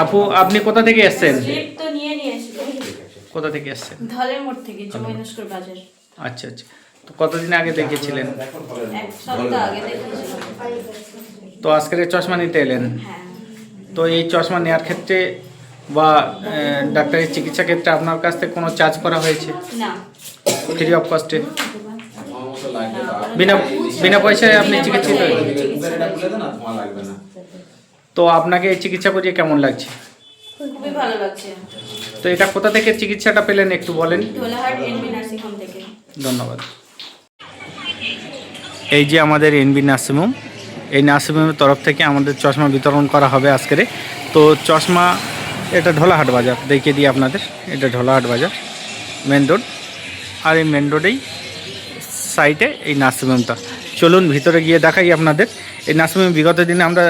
আপু আপনি কোথা থেকে এসেছেন? স্লিপ তো নিয়ে এসেছিল। কোথা থেকে এসেছেন? ধলের মোড় থেকে, জমিনস্কর বাজার। আচ্ছা আচ্ছা। তো কতদিন আগে দেখিয়েছিলেন? এক সপ্তাহ আগে দেখিয়েছিলাম। তো আজকের এই চশমা নিতে এলেন। হ্যাঁ। তো এই চশমা নেওয়ার ক্ষেত্রে বা ডাক্তারি চিকিৎসা ক্ষেত্রে আপনার কাছ থেকে কোনো চার্জ করা হয়েছে? না। ফ্রি অফ কস্টে বিনা বিনা পয়সায় আপনি চিকিৎসিত হলেন? তো আপনাকে এই চিকিৎসা করিয়ে কেমন লাগছে? খুবই ভালো লাগছে। তো এটা কোথা থেকে চিকিৎসাটা পেলেন একটু বলেন। ঢোলাহাট এনবি নার্সিং হোম থেকে। ধন্যবাদ। এই যে আমাদের এনবি নার্সিং হোম, এই নার্সিং হোমের তরফ থেকে আমাদের চশমা বিতরণ করা হবে আজকের। তো চশমা, এটা ঢোলাহাট বাজার দেখিয়ে দিই আপনাদের। এটা ঢোলাহাট বাজার মেন রোড, আর এই মেন রোডেই সাইডে এই নার্সিংহোমটা। চলুন ভিতরে গিয়ে দেখাই আপনাদের। এই নার্সিংহোমে বিগত দিনে আমরা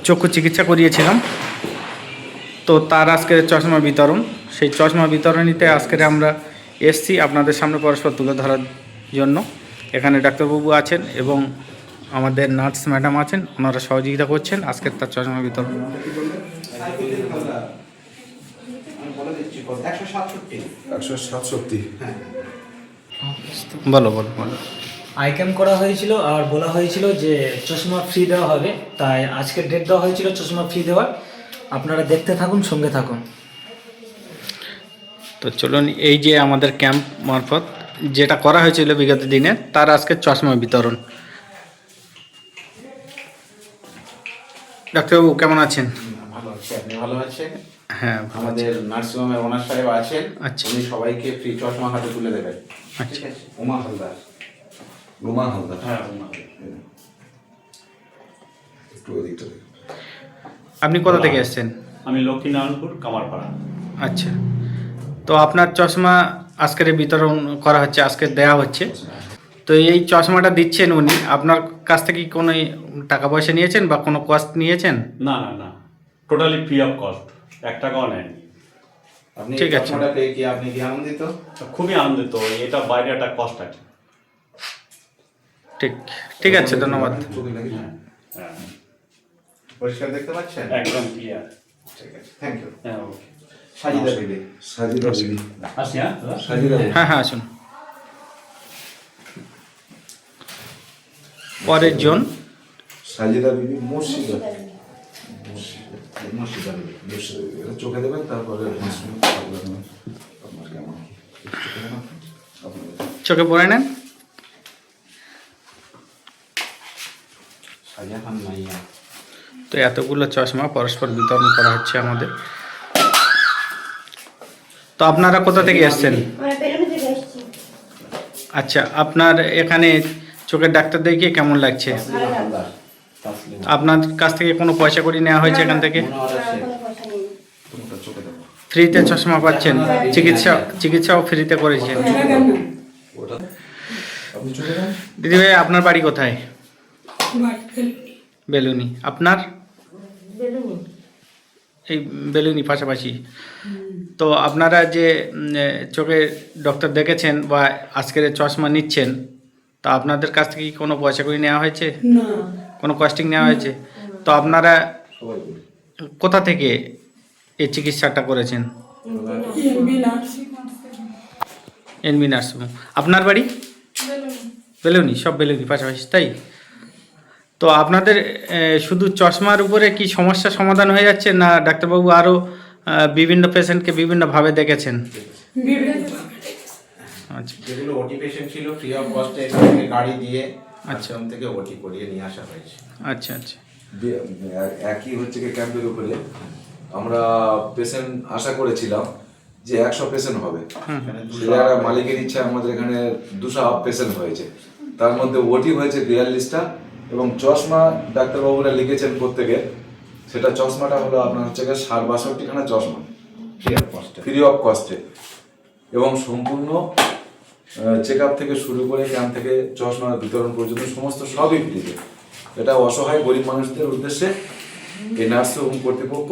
চক্ষু চিকিৎসা করিয়েছিলাম, তো তার আজকের চশমা বিতরণ, সেই চশমা বিতরণীতে আজকের আমরা এসছি আপনাদের সামনে পরস্পর তুলে ধরার জন্য। এখানে ডাক্তারবাবু আছেন এবং আমাদের নার্স ম্যাডাম আছেন, ওনারা সহযোগিতা করছেন আজকের তার চশমা বিতরণ। 167 বলো বলো বলো। আইকেম করা হয়েছিল আর বলা হয়েছিল যে চশমা ফ্রি দেওয়া হবে, তাই আজকের ডেট দেওয়া হয়েছিল চশমা ফ্রি দেওয়ার। আপনারা দেখতে থাকুন, সঙ্গে থাকুন। তো চলুন, এই যে আমাদের ক্যাম্প মারফত যেটা করা হয়েছিল বিগত দিনে, তার আজকে চশমা বিতরণ। ডাক্তারবাবু কেমন আছেন? ভালো আছে, আপনি ভালো আছেন? হ্যাঁ, আমাদের নার্সিংহোমের ওনার সাহেব আছেন। আচ্ছা। উনি সবাইকে ফ্রি চশমা হাতে তুলে দেবেন। আচ্ছা। উমা হালদার। হ্যাঁ, উমা হালদার। একটু ওদিকটা দেখুন। আপনি কোথা থেকে এসেছেন? আমি লক্ষ্মীনারায়ণপুর কামারপাড়া। আচ্ছা। তো আপনার চশমা আজকের বিতরণ করা হচ্ছে, আজকে দেয়া হচ্ছে। তো এই চশমাটা দিচ্ছেন উনি, আপনার কাছ থেকে কি কোনো টাকা পয়সা নিয়েছেন বা কোনো কস্ট নিয়েছেন? না না না, টোটালি ফ্রি অফ কস্ট, 1 টাকাও নেয়নি। আপনি ঠিক আছে। চশমাটা পেয়ে কি আপনি কি আনন্দিত? খুবই আনন্দিত। এটা বাইরে একটা কস্ট আছে। ঠিক ঠিক আছে, ধন্যবাদ। চোখে লাগে? হ্যাঁ, পরিষ্কার দেখতে পাচ্ছেন? একদম ক্লিয়ার। ঠিক আছে, থ্যাংক ইউ। হ্যাঁ, ওকে। সাজিদা বিবি। আসি, হ্যাঁ দাদা? হ্যাঁ হ্যাঁ, আসুন। পরের জন সাজিদা বিবি মুর্শিদা মুর্শিদা বিবি। এটা চোখে দেবেন, তারপরে আপনার কেমন চোখে পড়ে নেন। শাহজাহান মাইয়া। তো এতগুলো চশমা পরস্পর বিতরণ করা হচ্ছে আমাদের। তো আপনারা কোথা থেকে এসেছেন? আচ্ছা, আপনার এখানে চোখের ডাক্তার দেখিয়ে কেমন লাগছে? হালদার। তাসলিম। আপনার কাছ থেকে কোনো পয়সা করি নেওয়া হয়েছে এখান থেকে? মনোয়ার আছে। তোমার চোখে দেবো ফ্রিতে চশমা পাচ্ছেন, চিকিৎসাও ফ্রিতে করেছেন। ওটা আপনি চোখে দেন। দিদিভাই আপনার বাড়ি কোথায়? বেলুনি। আপনার? এই বেলুনি পাশাপাশি। তো আপনারা যে চোখে ডক্টর দেখেছেন বা আজকের চশমা নিচ্ছেন, তা আপনাদের কাছ থেকে কি কোনো পয়সা করে নেওয়া হয়েছে? না। কোনো কস্টিং নেওয়া হয়েছে? তো আপনারা সবাই বলি কোথা থেকে এই চিকিৎসাটা করেছেন? NB nursing home. আপনার বাড়ি? বেলুনি। সব বেলুনি পাশাপাশি, তাই? তো আপনাদের শুধু চশমার উপরে কি সমস্যা সমাধান হয়ে যাচ্ছে, না ডাক্তারবাবু আরও বিভিন্ন পেশেন্টকে বিভিন্নভাবে দেখেছেন? আচ্ছা যেগুলো ওটি পেশেন্ট ছিল ফ্রি অফ কস্টে এখান থেকে গাড়ি দিয়ে আশ্রম থেকে ওটি করিয়ে নিয়ে আসা হয়েছে। আচ্ছা আচ্ছা। একই হচ্ছে কি ক্যাম্পের উপরে আমরা পেশেন্ট আশা করেছিলাম যে 100 পেশেন্ট হবে। সেটা মালিকের ইচ্ছা আমাদের এখানে 200 পেশেন্ট হয়েছে। তার মধ্যে ওটি হয়েছে 42টা এবং চশমা ডাক্তারবাবুরা লিখেছেন প্রত্যেকে। সেটা চশমাটা হলো আপনার হচ্ছে 62খানা চশমা ফ্রি অফ কস্টে এবং সম্পূর্ণ চেক আপ থেকে শুরু করে ক্যাম্প থেকে চশমা বিতরণ পর্যন্ত সমস্ত সবই ফ্রিতে। এটা অসহায় গরিব মানুষদের উদ্দেশ্যে এই নার্সিং হোম কর্তৃপক্ষ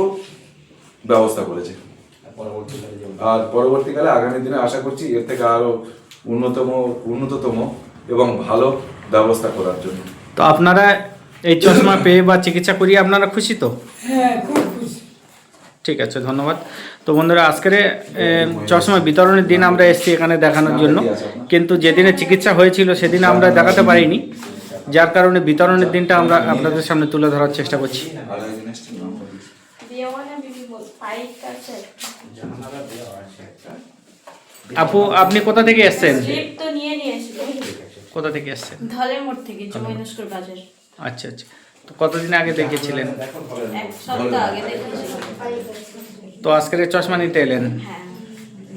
ব্যবস্থা করেছে। আর পরবর্তীকালে আগামী দিনে আশা করছি এর থেকে আরো উন্নততম এবং ভালো ব্যবস্থা করার জন্য। তো আপনারা এই চশমা পেয়ে বা চিকিৎসা করিয়ে আপনারা খুশি তো? হ্যাঁ, খুব খুশি। ঠিক আছে, ধন্যবাদ। তো বন্ধুরা, আজকের চশমা বিতরণের দিন আমরা এসেছি এখানে দেখানোর জন্য, কিন্তু যেদিনে চিকিৎসা হয়েছিল সেদিন আমরা দেখাতে পারিনি, যার কারণে বিতরণের দিনটা আমরা আপনাদের সামনে তুলে ধরার চেষ্টা করছি। আর একজন এসেছেন নাম বলুন। আপু, আপনি কোথা থেকে এসেছেন? স্লিপ তো নিয়ে এসেছিল। কোথা থেকে এসেছেন? ধলের মোড় থেকে চৌমাইনস্কর বাজার। আচ্ছা আচ্ছা। তো কতদিন আগে দেখিয়েছিলেন? এক সপ্তাহ আগে দেখিয়েছিলাম। তো আজকের চশমা নিতে এলেন। হ্যাঁ।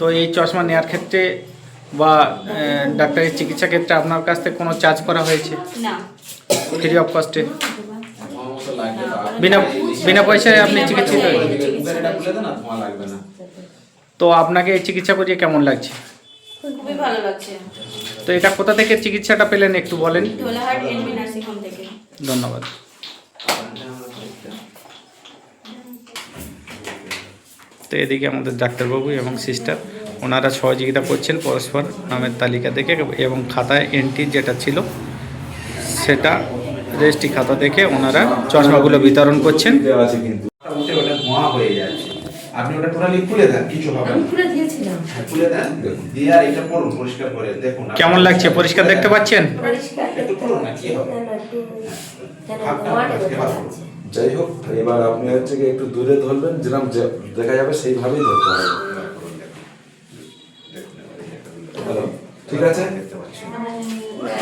তো এই চশমা নেওয়ার ক্ষেত্রে বা ডাক্তারি চিকিৎসা ক্ষেত্রে আপনার কাছ থেকে কোনো চার্জ করা হয়েছে? না, ফ্রি অফ কস্টে, বিনা বিনা পয়সায় আপনি চিকিৎসিত হলেন? এটা খুলে দেন না, ধোঁয়া লাগবে না। তো আপনাকে এই চিকিৎসা করিয়ে কেমন লাগছে? খুবই ভালো লাগছে। তো এটা কোথা থেকে চিকিৎসাটা পেলেন একটু বলেন। ঢোলাহাট এনবি নার্সিং হোম থেকে। ধন্যবাদ। তো এদিকে আমাদের ডাক্তারবাবু এবং সিস্টার, ওনারা সহযোগিতা করছেন পরস্পর নামের তালিকা দেখে, এবং খাতায় এন্ট্রি যেটা ছিল সেটা রেজিস্ট্রি খাতা দেখে ওনারা চশমাগুলো বিতরণ করছেন। দেওয়া আছে কিন্তু উঠে ওটা ধোঁয়া হয়ে যাচ্ছে। আপনি ওটা টোটালি খুলে দেন, কিছু হবে না। খুলে দিয়েছিলাম। হ্যাঁ, খুলে দেন, দিয়ে আর এটা পড়ুন, পরিষ্কার করে দেখুন। কেমন লাগছে? পরিষ্কার দেখতে পাচ্ছেন? পরিষ্কার একটু খুলুন না, কি হবে? না, না, একটু কেন ভাবটা মাঠে আজকে বোঝা ভালো। যাচ্ছে। যাই হোক, এবার আপনি হচ্ছে কি একটু দূরে ধরবেন, যেরকম দেখা যাবে সেইভাবেই ধরতে হবে। হ্যালো, ঠিক আছে?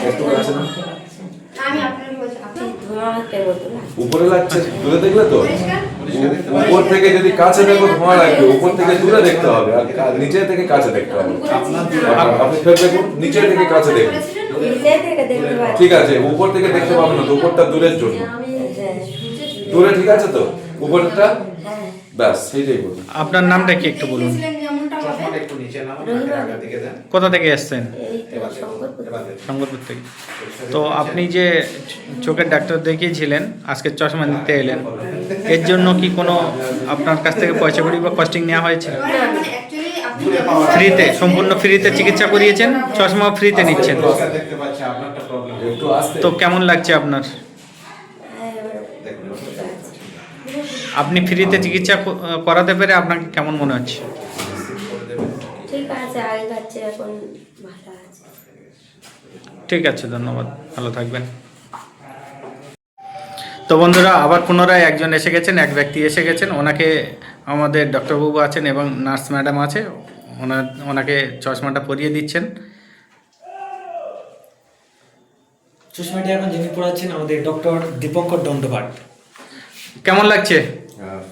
একটু আছে না? আমি আপনার বলছি, আপনি ধোঁয়া হাতে বলতো না। উপরে লাগছে, দূরে দেখলে তো? উপর থেকে যদি কাছে দেখো ধোঁয়া লাগবে, উপর থেকে দূরে দেখতে হবে, আর নিচে থেকে কাছে দেখতে হবে। আপনি ফের দেখুন, নিচে থেকে কাছে দেখুন। নিচে থেকে দেখতে পাচ্ছি। ঠিক আছে, উপর থেকে দেখতে পাবেন না তো, উপরটা দূরের জন্য। আমি দূরে ঠিক আছে তো? উপরটা ব্যাস, সেইটাই বলুন। আপনার নামটা কি একটু বলুন? চশমাটা একটু নিচে নামান, হাতের আগা দিকে দেন। কোথা থেকে এসছেন? এই তো শঙ্করপুর। এবার দেখুন। শঙ্করপুর থেকে। তো আপনি যে চোখের ডাক্তার দেখিয়েছিলেন, আজকে চশমা নিতে এলেন, এর জন্য কি কোনো আপনার কাছ থেকে পয়সা করি বা কস্টিং নেওয়া হয়েছে? ফ্রিতে, সম্পূর্ণ ফ্রিতে চিকিৎসা করিয়েছেন, চশমা ফ্রিতে নিচ্ছেন। পরিষ্কার দেখতে পাচ্ছি, আপনারটা প্রবলেম। একটু আসতে। তো কেমন লাগছে আপনার? দেখুন, আপনি ফ্রিতে চিকিৎসা করাতে পেরে আপনাকে কেমন মনে হচ্ছে? ঠিক আছে, আগে যাচ্ছে, এখন ভালো আছে। ঠিক আছে, ধন্যবাদ, ভালো থাকবেন। তো বন্ধুরা, আবার পুনরায় একজন এসে গেছেন, এক ব্যক্তি এসে গেছেন। ওনাকে আমাদের ডক্টরবাবু আছেন এবং নার্স ম্যাডাম আছে, ওনাকে চশমাটা পরিয়ে দিচ্ছেন। চশমাটি এখন যিনি পড়াচ্ছেন আমাদের ডক্টর দীপঙ্কর দণ্ডপাট। কেমন লাগছে?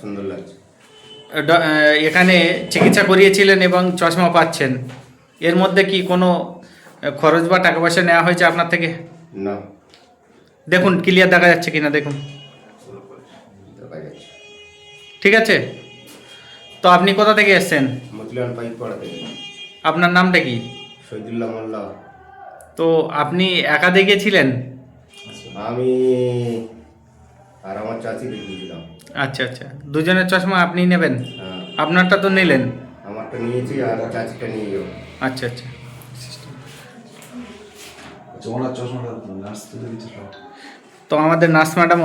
সুন্দর লাগছে। এখানে চিকিৎসা করিয়েছিলেন এবং চশমা পাচ্ছেন, এর মধ্যে কি কোনো খরচ বা টাকা পয়সা নেওয়া হয়েছে আপনার থেকে? না, দেখুন ক্লিয়ার দেখা যাচ্ছে কিনা দেখুন। দেখা যাচ্ছে। ঠিক আছে। তো আপনি কোথা থেকে এসেছেন? মতিলাল পাইক পাড়া থেকে। আপনার নামটা কি? শহীদুল্লাহ মোল্লা। তো আপনি একা দেখিয়েছিলেন? আমি আর আমার চাচি দেখিয়েছিলাম। আচ্ছা আচ্ছা, দুজনের চশমা আপনি নেবেন? হ্যাঁ, আপনারটা তো নিলেন। আমারটা নিয়েছি আর চাচিটা নিয়ে যাবো। আচ্ছা আচ্ছা। আচ্ছা, ওনার চশমাটা নার্স তুলে দিচ্ছে সব। তো আমাদের নার্স ম্যাডাম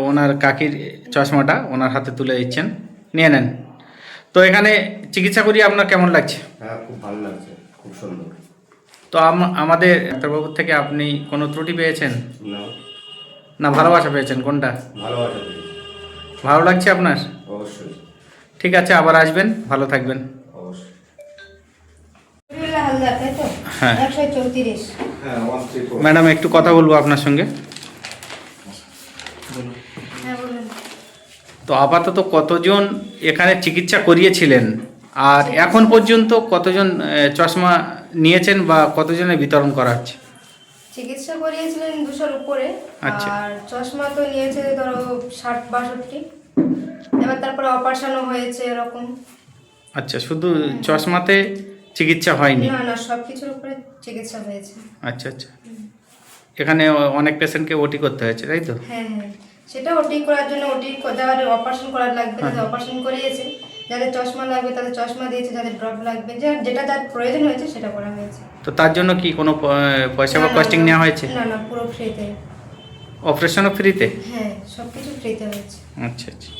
ওনার কাকির চশমাটা ওনার হাতে তুলে দিচ্ছেন, নিয়ে নেন। তো এখানে চিকিৎসা করিয়ে আপনার কেমন লাগছে? হ্যাঁ, খুব ভালো লাগছে, খুব সুন্দর। তো আমাদের ডাক্তারবাবুর থেকে আপনি কোনো ত্রুটি পেয়েছেন না, না ভালোবাসা পেয়েছেন, কোনটা? ভালোবাসা পেয়েছি। ভালো লাগছে আপনার? অবশ্যই, ঠিক আছে, আবার আসবেন, ভালো থাকবেন। অবশ্যই। হালদার, তাই তো? হ্যাঁ। 134। হ্যাঁ, 134। ম্যাডাম একটু কথা বলবো আপনার সঙ্গে। হ্যাঁ, বলুন। তো আপাতত কতজন এখানে চিকিৎসা করিয়েছিলেন, আর এখন পর্যন্ত কতজন চশমা নিয়েছেন বা কতজনের বিতরণ করা হচ্ছে? চিকিৎসা করিয়েছিলেন 200-র উপরে। আচ্ছা। আর চশমা তো নিয়েছে ধরো 60-62। এবার তারপরে অপারেশনও হয়েছে এরকম। আচ্ছা, শুধু চশমাতে চিকিৎসা হয়নি? না না, সব কিছুর উপরে চিকিৎসা হয়েছে। আচ্ছা আচ্ছা। এখানে অনেক পেশেন্টকে ওটি করতে হয়েছে, তাই তো? হ্যাঁ হ্যাঁ, সেটা ওটি করার জন্য যাদের অপারেশন করার লাগবে তাদের অপারেশন করিয়েছে, যাদের চশমা লাগবে তাদের চশমা দিয়েছে, যাদের ড্রপ লাগবে যেটা যার প্রয়োজন হয়েছে সেটা করা হয়েছে। তো তার জন্য কি কোনো পয়সা বা কস্টিং নেওয়া হয়েছে? না না, পুরো ফ্রিতে। অপারেশনও ফ্রিতে? হ্যাঁ, সব কিছু ফ্রিতে হয়েছে। আচ্ছা আচ্ছা।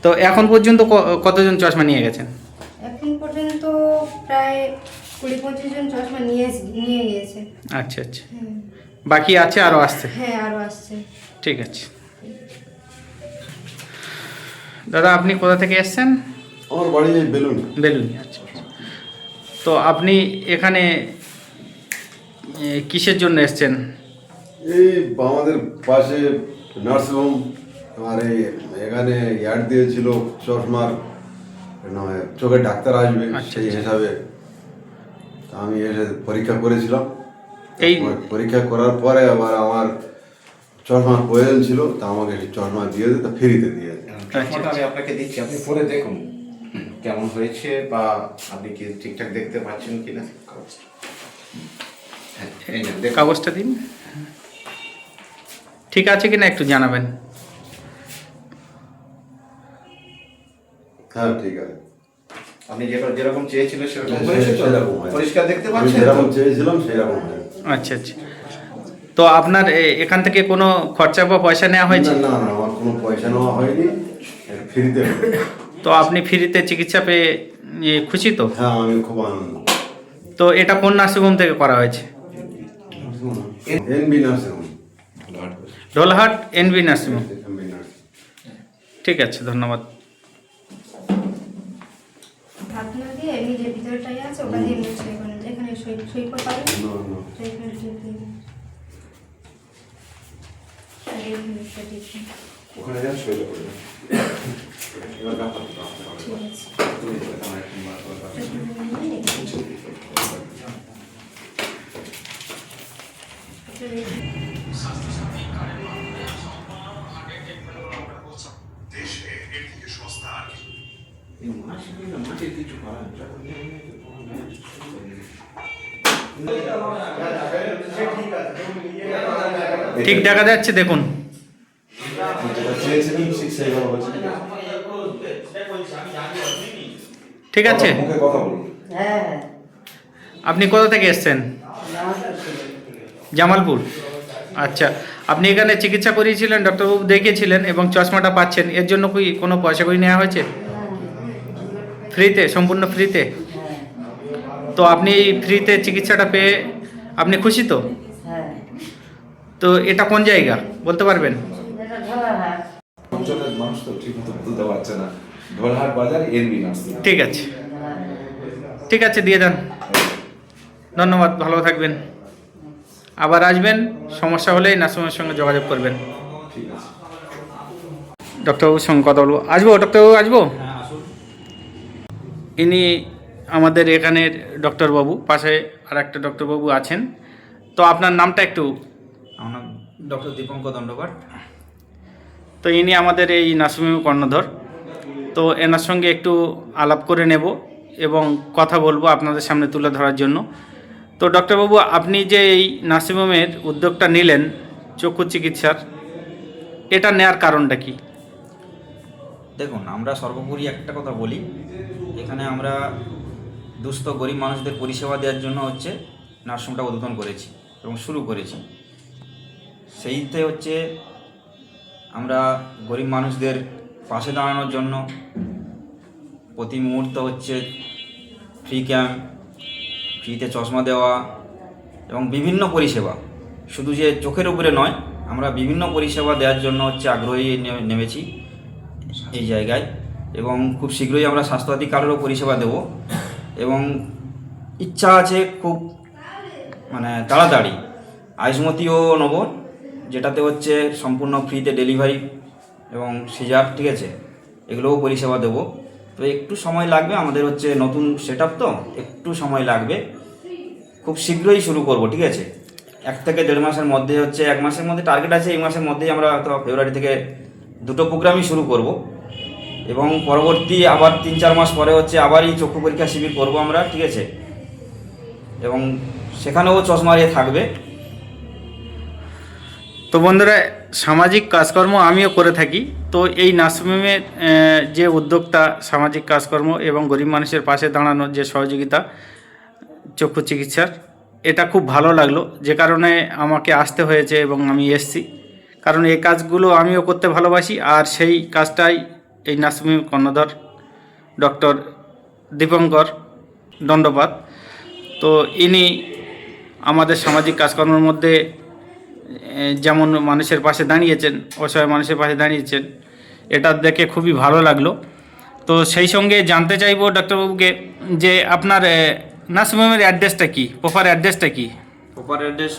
তো তো এখন পর্যন্ত কতজন চশমা নিয়ে গেছেন? এখন পর্যন্ত প্রায় 20-25 জন চশমা নিয়ে গিয়েছে। আচ্ছা আচ্ছা, বাকি আছে আরও আসছে? হ্যাঁ, আরও আসছে। ঠিক আছে। দাদা আপনি কোথা থেকে এসছেন? আমার বাড়ি এই বেলুন। বেলুনি, আচ্ছা। তো আপনি এখানে কিসের জন্য এসছেন? এই আমাদের পাশে নার্সিংহোম, আর এখানে অ্যাড দিয়েছিল চশমার নয় চোখের ডাক্তার আসবে, সেই হিসাবে আমি এসে পরীক্ষা করেছিলাম। এই পরীক্ষা করার পরে আবার আমার চশমার প্রয়োজন ছিল, তা আমাকে চশমা দিয়ে দিতে ফ্রিতে দিয়ে দেয়। চশমাটা আমি আপনাকে দিচ্ছি, আপনি পরে দেখুন কেমন হয়েছে বা আপনি কি ঠিকঠাক দেখতে পাচ্ছেন কিনা। হ্যাঁ, এই নেন, দেখুন। কাগজটা দিন, ঠিক আছে কিনা একটু জানাবেন। হ্যাঁ ঠিক আছে। আপনি যেরকম চেয়েছিলেন সেরকম হ্যাঁ, হয়েছে তো? সেরকম হয়েছে। পরিষ্কার দেখতে আমি পাচ্ছেন তো? যেরকম চেয়েছিলাম সেরকম হয়েছে। আচ্ছা আচ্ছা। তো আপনার এখান থেকে কোনো খরচা বা পয়সা নেওয়া হয়েছে? না না, আমার কোনো পয়সা নেওয়া হয়নি, ফ্রিতে। তো আপনি ফ্রিতে চিকিৎসা পেয়ে খুশি তো? হ্যাঁ, আমি খুব আনন্দ। তো এটা কোন নার্সিংহোম থেকে করা হয়েছে? NB nursing home, Dholahat NB nursing home. NB nursing home. ঠিক আছে, ধন্যবাদ। হাত না দিয়ে এমনি যে ভিতরটাই আছে ওটা দিয়ে মুছে, এখানে সই পাবেন। No, no. এখানে টিপ দিন। আর এখানে একটা টিপ দিন। ওখানে যান, সই করে দেন। এবার ব্যাপার তো আপনার ঠিক আছে। তুমি যেটা আমার একটু মার করে পাচ্ছেন। এই মাটির কিছু করা ঠিক দেখা যাচ্ছে, দেখুন। যেটা চেয়েছিলেন ঠিক সেইভাবে হয়েছে। ঠিক আছে। মুখে কথা বলুন। আপনি কোথা থেকে এসছেন? জামালপুর। আচ্ছা, আপনি এখানে চিকিৎসা করিয়েছিলেন, ডক্টরবাবু দেখিয়েছিলেন এবং চশমাটা পাচ্ছেন, এর জন্য কি কোনো পয়সা করি নেওয়া হয়েছে? ফ্রিতে, সম্পূর্ণ ফ্রিতে। তো আপনি এই ফ্রিতে চিকিৎসাটা পেয়ে আপনি খুশি তো? তো এটা কোন জায়গা বলতে পারবেন? অঞ্চলের মানুষ তো ঠিক মতো বলতে পারছে না। ঢোলহাট বাজার এনবি নার্সিংহোম। ঠিক আছে, ঠিক আছে, দিয়ে দেন। ধন্যবাদ, ভালো থাকবেন। আবার আসবেন, সমস্যা হলে নার্সিংহোমের সঙ্গে যোগাযোগ করবেন। ঠিক আছে। ডক্টরবাবুর সঙ্গে কথা বলবো। আসবো ডক্টরবাবু, আসবো। ইনি আমাদের এখানের ডক্টরবাবু, পাশে আর একটা ডক্টরবাবু আছেন। তো আপনার নামটা একটু? আমার নাম ডক্টর দীপঙ্কর দণ্ডপাট। তো ইনি আমাদের এই নার্সিংহোমের কর্ণধর। তো এনার সঙ্গে একটু আলাপ করে নেব এবং কথা বলবো আপনাদের সামনে তুলে ধরার জন্য। তো ডক্টরবাবু, আপনি যে এই নার্সিংহোমের উদ্যোগটা নিলেন চক্ষু চিকিৎসার, এটা নেওয়ার কারণটা কি? দেখুন, আমরা সর্বোপরি একটা কথা বলি, এখানে আমরা দুস্থ গরিব মানুষদের পরিষেবা দেওয়ার জন্য হচ্ছে নার্সিংহোমটা উদ্বোধন করেছি এবং শুরু করেছি। সেইতে হচ্ছে আমরা গরিব মানুষদের পাশে দাঁড়ানোর জন্য প্রতি মুহূর্তে হচ্ছে ফ্রি ক্যাম্প, ফ্রিতে চশমা দেওয়া এবং বিভিন্ন পরিষেবা, শুধু যে চোখের উপরে নয়, আমরা বিভিন্ন পরিষেবা দেওয়ার জন্য হচ্ছে আগ্রহী নেমেছি এই জায়গায়। এবং খুব শীঘ্রই আমরা স্বাস্থ্যসাথী কার্ডেরও পরিষেবা দেব এবং ইচ্ছা আছে খুব তাড়াতাড়ি আয়ুষ্মতিও নেব, যেটাতে হচ্ছে সম্পূর্ণ ফ্রিতে ডেলিভারি এবং সিজার, ঠিক আছে, এগুলোও পরিষেবা দেব। তো একটু সময় লাগবে, আমাদের হচ্ছে নতুন সেট আপ, তো একটু সময় লাগবে। খুব শীঘ্রই শুরু করব, ঠিক আছে। 1 থেকে 1.5 মাসের মধ্যে হচ্ছে, 1 মাসের মধ্যে টার্গেট আছে, এই মাসের মধ্যেই আমরা তো ফেব্রুয়ারি থেকে 2টো প্রোগ্রামই শুরু করব এবং পরবর্তী আবার 3-4 মাস পরে হচ্ছে আবারই চক্ষু পরীক্ষা শিবির করব আমরা, ঠিক আছে, এবং সেখানেও চশমা থাকবে। তো বন্ধুরা, সামাজিক কাজকর্ম আমিও করে থাকি। তো এই নার্সিংহোমের যে উদ্যোক্তা, সামাজিক কাজকর্ম এবং গরিব মানুষের পাশে দাঁড়ানোর যে সহযোগিতা চক্ষু চিকিৎসার, এটা খুব ভালো লাগলো, যে কারণে আমাকে আসতে হয়েছে এবং আমি এসছি। কারণ এই কাজগুলো আমিও করতে ভালোবাসি, আর সেই কাজটাই এই নার্সিংহোমের কর্ণধার ডক্টর দীপঙ্কর দণ্ডপাত। তো ইনি আমাদের সামাজিক কাজকর্মের মধ্যে যেমন মানুষের পাশে দাঁড়িয়েছেন, অসহায় মানুষের পাশে দাঁড়িয়েছেন, এটা দেখে খুবই ভালো লাগলো। তো সেই সঙ্গে জানতে চাইবো ডাক্তারবাবুকে যে আপনার নার্সিংহোমের অ্যাড্রেসটা কি, প্রপার অ্যাড্রেসটা কি? প্রপার অ্যাড্রেস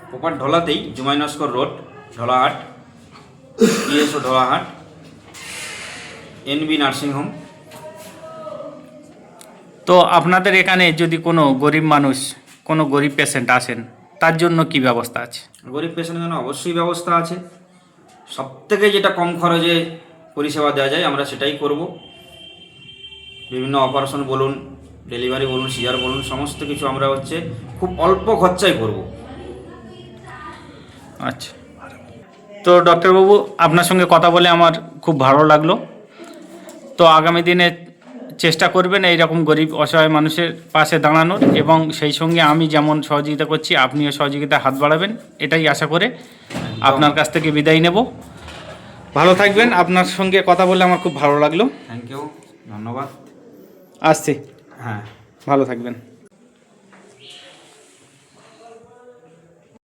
প্রপার ঢলাতেই, Jumai Naskar road, Dhalahat, ESO Dhalahat, NB nursing home. তো আপনাদের এখানে যদি কোনো গরিব মানুষ, কোনো গরিব পেশেন্ট আসেন, তার জন্য কি ব্যবস্থা আছে? গরিব পেশেন্টের জন্য অবশ্যই ব্যবস্থা আছে। সবথেকে যেটা কম খরচে পরিষেবা দেওয়া যায় আমরা সেটাই করব। বিভিন্ন অপারেশন বলুন, ডেলিভারি বলুন, সিজার বলুন, সমস্ত কিছু আমরা হচ্ছে খুব অল্প খরচায় করব। আচ্ছা, তো ডক্টরবাবু আপনার সঙ্গে কথা বলে আমার খুব ভালো লাগলো। তো আগামী দিনে চেষ্টা করবেন এইরকম গরিব অসহায় মানুষের পাশে দাঁড়ানোর, এবং সেই সঙ্গে আমি যেমন সহযোগিতা করছি আপনিও সহযোগিতা হাত বাড়াবেন, এটাই আশা করে আপনার কাছ থেকে বিদায় নেব। ভালো থাকবেন। আপনার সঙ্গে কথা বলে আমার খুব ভালো লাগলো। থ্যাংক ইউ, ধন্যবাদ। আসছি। হ্যাঁ, ভালো থাকবেন।